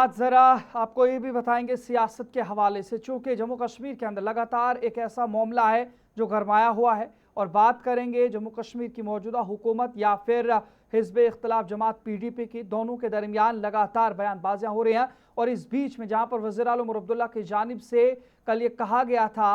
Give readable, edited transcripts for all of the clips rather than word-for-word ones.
आज जरा आपको ये भी बताएंगे सियासत के हवाले से, चूंकि जम्मू कश्मीर के अंदर लगातार एक ऐसा मामला है जो गरमाया हुआ है। और बात करेंगे जम्मू कश्मीर की मौजूदा हुकूमत या फिर हिज़्ब इख्तिलाफ जमात PDP की, दोनों के दरमियान लगातार बयानबाजियां हो रही हैं। और इस बीच में जहां पर वज़ीर आलम उमर अब्दुल्ला की जानिब से कल ये कहा गया था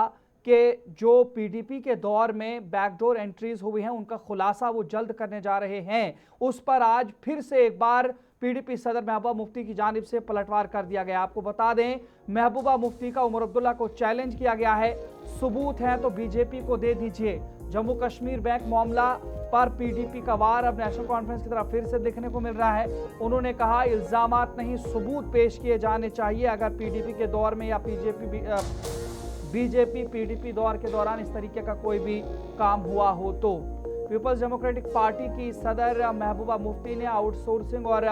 कि जो PDP के दौर में बैकडोर एंट्रीज हुई हैं उनका खुलासा वो जल्द करने जा रहे हैं, उस पर आज फिर से एक बार PDP सदर महबूबा मुफ्ती की जानिब से पलटवार कर दिया गया। आपको बता दें, महबूबा मुफ्ती का उमर अब्दुल्ला को चैलेंज किया गया है, सबूत हैं तो बीजेपी को दे दीजिए। जम्मू कश्मीर बैंक मामला पर PDP का वार अब नेशनल कॉन्फ्रेंस की तरफ फिर से देखने को मिल रहा है। उन्होंने कहा इल्जामात नहीं, सबूत पेश किए जाने चाहिए। अगर PDP के दौर में या बीजेपी PDP दौर के दौरान इस तरीके का कोई भी काम हुआ हो तो। पीपल्स डेमोक्रेटिक पार्टी की सदर महबूबा मुफ्ती ने आउटसोर्सिंग और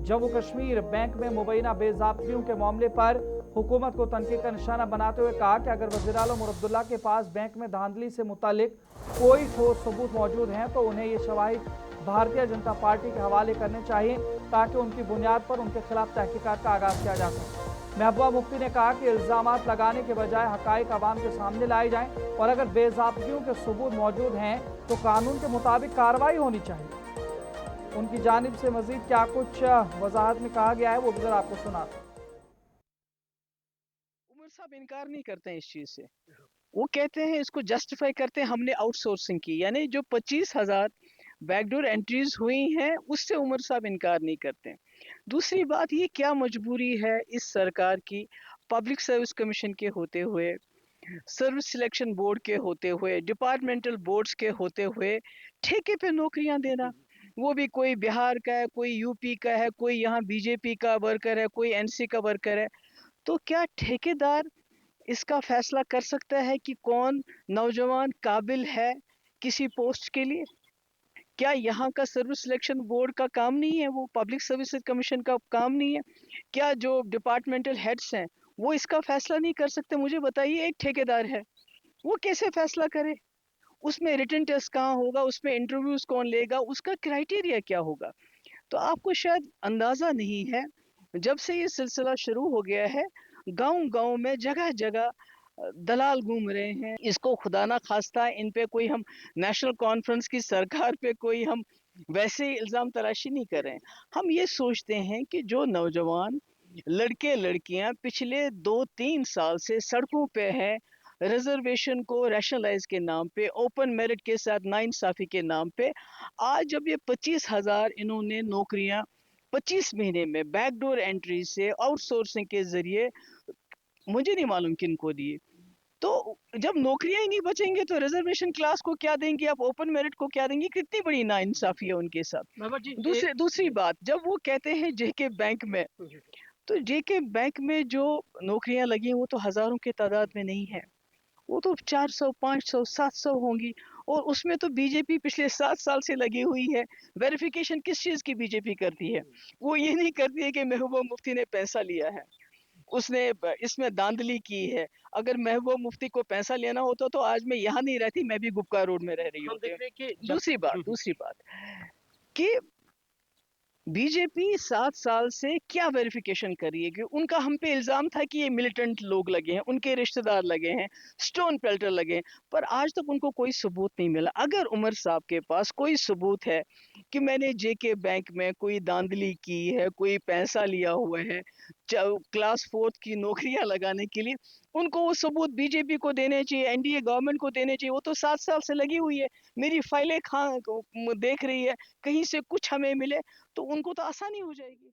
जम्मू कश्मीर बैंक में मुबैना बेज़ाब्तियों के मामले पर हुकूमत को तनकीद का निशाना बनाते हुए कहा कि अगर वज़ीर आलम उमर अब्दुल्ला के पास बैंक में धांधली से मुतालिक कोई ठोस सबूत मौजूद हैं तो उन्हें ये शवाहिद भारतीय जनता पार्टी के हवाले करने चाहिए, ताकि उनकी बुनियाद पर उनके खिलाफ तहकीकात का आगाज़ किया जा सके। महबूबा मुफ्ती ने कहा कि इल्ज़ामात लगाने के बजाय हकाइक आवाम के सामने लाए जाएं, और अगर बेज़ाब्तियों के सबूत मौजूद हैं तो कानून के मुताबिक कार्रवाई होनी चाहिए। उनकी जानिब से मजीद क्या कुछ वजाहत में कहा गया है वो भी जरा आपको सुना। उमर साहब इनकार नहीं करते हैं इस चीज से। वो कहते हैं, इसको जस्टिफाई करते हैं, हमने आउटसोर्सिंग की, यानी जो 25,000 बैकडोर एंट्रीज हुई हैं उससे उमर साहब इनकार नहीं करते हैं। दूसरी बात, ये क्या मजबूरी है इस सरकार की, पब्लिक सर्विस कमीशन के होते हुए, सर्विस सिलेक्शन बोर्ड के होते हुए, डिपार्टमेंटल बोर्ड्स के होते हुए ठेके पे नौकरियां देना। वो भी कोई बिहार का है, कोई यूपी का है, कोई यहाँ बीजेपी का वर्कर है, कोई एनसी का वर्कर है। तो क्या ठेकेदार इसका फैसला कर सकता है कि कौन नौजवान काबिल है किसी पोस्ट के लिए? क्या यहाँ का सर्विस सिलेक्शन बोर्ड का काम नहीं है, वो पब्लिक सर्विसेज कमीशन का काम नहीं है? क्या जो डिपार्टमेंटल हेड्स हैं वो इसका फैसला नहीं कर सकते? मुझे बताइए, एक ठेकेदार है, वो कैसे फैसला करे? उसमें रिटन टेस्ट कहाँ होगा, उसमें इंटरव्यूज कौन लेगा, उसका क्राइटेरिया क्या होगा? तो आपको शायद अंदाजा नहीं है, जब से ये सिलसिला शुरू हो गया है, गांव गांव में जगह जगह दलाल घूम रहे हैं। इसको खुदा ना खास्ता इन पे कोई हम नेशनल कॉन्फ्रेंस की सरकार पे कोई हम वैसे ही इल्जाम तराशी नहीं कर रहे हैं। हम ये सोचते हैं कि जो नौजवान लड़के लड़कियां पिछले 2-3 साल से सड़कों पे हैं, रिजर्वेशन को रैशनलाइज के नाम पे, ओपन मेरिट के साथ नाइंसाफी के नाम पे, आज जब ये 25,000 इन्होंने नौकरियां 25 महीने में बैकडोर एंट्री से आउटसोर्सिंग के जरिए, मुझे नहीं मालूम किन को दिए। तो जब नौकरियां ही नहीं बचेंगे तो रिजर्वेशन क्लास को क्या देंगे, आप ओपन मेरिट को क्या देंगे? कितनी बड़ी नाइंसाफी है उनके साथ। दूसरी बात, जब वो कहते हैं जेके बैंक में, तो जेके बैंक में जो नौकरियां लगी हैं वो तो हजारों के तादाद में नहीं है, वो तो 400, 500, 700 होंगी। और उसमें तो बीजेपी पिछले 7 साल से लगी हुई है। वेरिफिकेशन किस चीज की बीजेपी करती है? वो ये नहीं करती है कि महबूबा मुफ्ती ने पैसा लिया है, उसने इसमें धांधली की है। अगर महबूबा मुफ्ती को पैसा लेना होता तो आज मैं यहाँ नहीं रहती, मैं भी गुपकार रोड में रह रही होती। दूसरी बात कि बीजेपी 7 साल से क्या वेरिफिकेशन कर रही है? कि उनका हम पे इल्जाम था कि ये मिलिटेंट लोग लगे हैं, उनके रिश्तेदार लगे हैं, स्टोन पेल्टर लगे हैं, पर आज तक उनको कोई सबूत नहीं मिला। अगर उमर साहब के पास कोई सबूत है कि मैंने जेके बैंक में कोई धांधली की है, कोई पैसा लिया हुआ है क्लास 4 की नौकरियां लगाने के लिए, उनको वो सबूत बीजेपी को देने चाहिए, एनडीए गवर्नमेंट को देने चाहिए। वो तो 7 साल से लगी हुई है, मेरी फाइलें देख रही है, कहीं से कुछ हमें मिले तो उनको तो आसानी हो जाएगी।